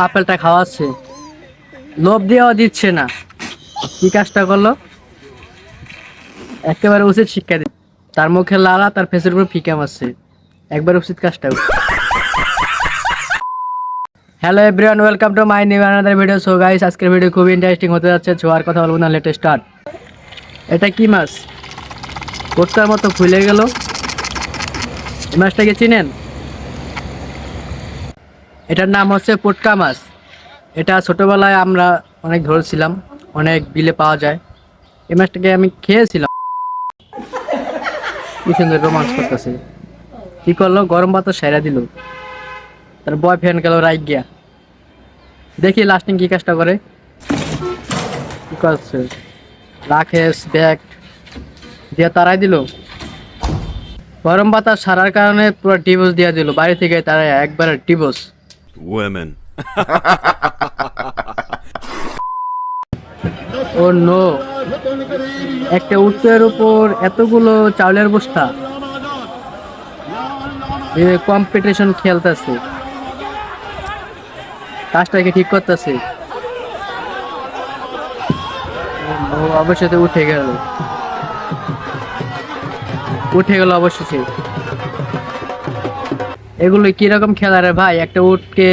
আপেলটা খাওয়াচ্ছে, লোভ দিয়েও দিচ্ছে না। কি কাজটা করলো? একেবারে উচিত শিক্ষা দিচ্ছে। তার মুখে লালা, তার ফেসের উপর ফিকা মারছে। একবার উচিত কাজটা। Hello everyone, welcome to my new another video. So guys, আজকের ভিডিও খুব ইন্টারেস্টিং হতে যাচ্ছে। ছোয়ার কথা বলবো না, লেটেস্ট স্টার্ট। এটা কি মাছ? পোটকার মতো ফুলে গেল। এই মাছটাকে চিনেন? এটার নাম হচ্ছে পোটকা মাছ। এটা ছোটবেলায় আমরা অনেক ধরছিলাম, অনেক বিলে পাওয়া যায়। এই মাছটাকে আমি খেয়েছিলাম। কি সুন্দর রোমান্স করতেছে। কি করলো? গরম ভাত সেরা দিল। তার বয়ফ্রেন্ড গেল রাইট গিয়া। দেখি লাস্টিং কি কাজটা করে। কি করছে? রাকেশ ব্যাগ দিয়ে তারাই দিল। গরম বাতাস সারার কারণে পুরো ডিভোর্স দিয়ে দিল। বাড়ি থেকে তারা একবারে ডিভোর্স। Women. ও নো, একটা উটের উপর এতগুলো চাউলের বস্তা। কম্পিটিশন খেলতেছে, কাজটাকে ঠিক করতেছে। ও অবশ্যই উঠে গেল, উঠে গেল অবশ্যই। এগুলো কিরকম খেলা রে ভাই? একটা উটকে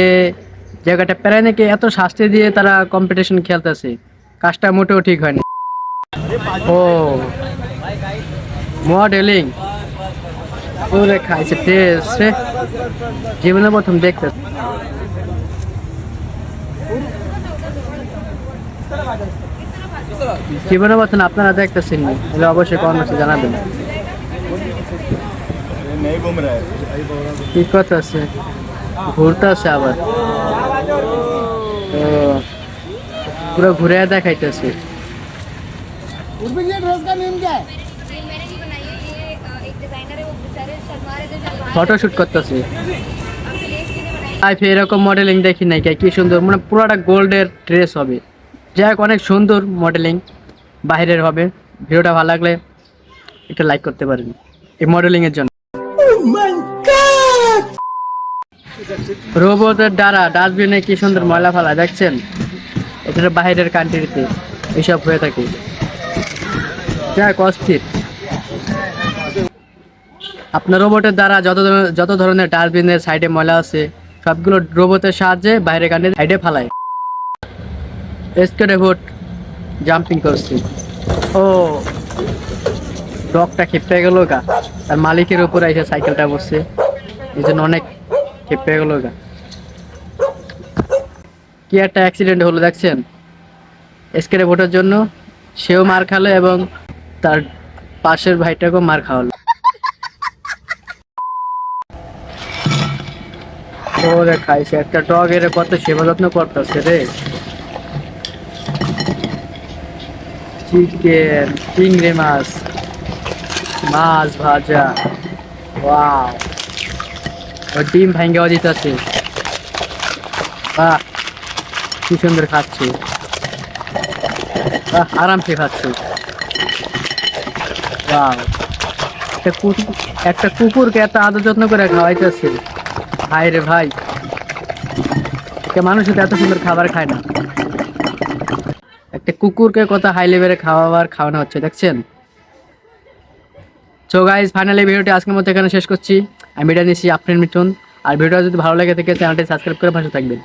জায়গাটা প্রায় নাকি এত শাস্তি দিয়ে তারা কম্পিটিশন খেলতেছে। কাজটা মোটেও ঠিক হয়নি। ও মডেলিং, ওরে খাইছে টেস্ট রে। জীবনে প্রথম দেখতে। জীবনে প্রথম আপনারা দেখতেছেন নি, তাহলে অবশ্যই কমেন্টে জানাবেন। नहीं घूम रहा है। কি কথা আছে? ঘুরতে আছে আবার। ও, পুরো ঘুরে দেখাইতেছে। ফটোশুট করতেছে। লাইফে এরকম মডেলিং দেখি নাই। কি সুন্দর, মানে পুরোটা গোল্ডের ড্রেস হবে। যাই হোক, অনেক সুন্দর মডেলিং বাইরের হবে। ভিডিওটা ভালো লাগলে একটা লাইক করতে পারেন এই মডেলিং এর জন্য। রোবটের দ্বারা ডাস্টবিনে কি সুন্দর ময়লা ফেলা দেখছেন? এটা বাইরের কান্ট্রিতে এসব হয়ে থাকে। যাই হোক, অস্থির। আপনার রোবটের দ্বারা যত ধরনের ডাস্টবিনের সাইডে ময়লা আছে সবগুলো রোবটের সাহায্যে বাইরে কান্ট্রির সাইডে ফালায়। রোবট জাম্পিং করছে। ও, ডগটা খেপে গেল গা। তার মালিকের উপরে এসে সাইকেলটা বসছে, এই জন্য অনেক খেপে গেল গা। কি একটা অ্যাক্সিডেন্ট হলো দেখছেন? স্কেটে ভোটার জন্য সেও মার খালো এবং তার পাশের ভাইটাকেও মার খাওয়ালো। ওরে খাইছে, একটা ডগ এর কত সেবা যত্ন করতেছে রে। চিকেন, চিংড়ি মাছ, মাছ ভাজা, ওয়াও। ডিম ভাঙ্গাও দিতেছে। বাহ, কি সুন্দর খাচ্ছে। বাহ, আরামসে খাচ্ছে। ওয়াও, একটা কুকুরকে এত আদর যত্ন করে খাওয়াইতেছে। ভাই রে ভাই, মানুষ তো এত সুন্দর খাবার খায় না। একটা কুকুরকে কত হাই লেভেলে খাওয়ানো হচ্ছে দেখছেন? সো গাইস, ফাইনালি ভিডিওটি আজকের মতো এখানে শেষ করছি। আমি এটা নিচ্ছি আফরিন মিঠুন। আর ভিডিওটা যদি ভালো লাগে থাকে চ্যানেলটি সাবস্ক্রাইব করে পাশে থাকবেন।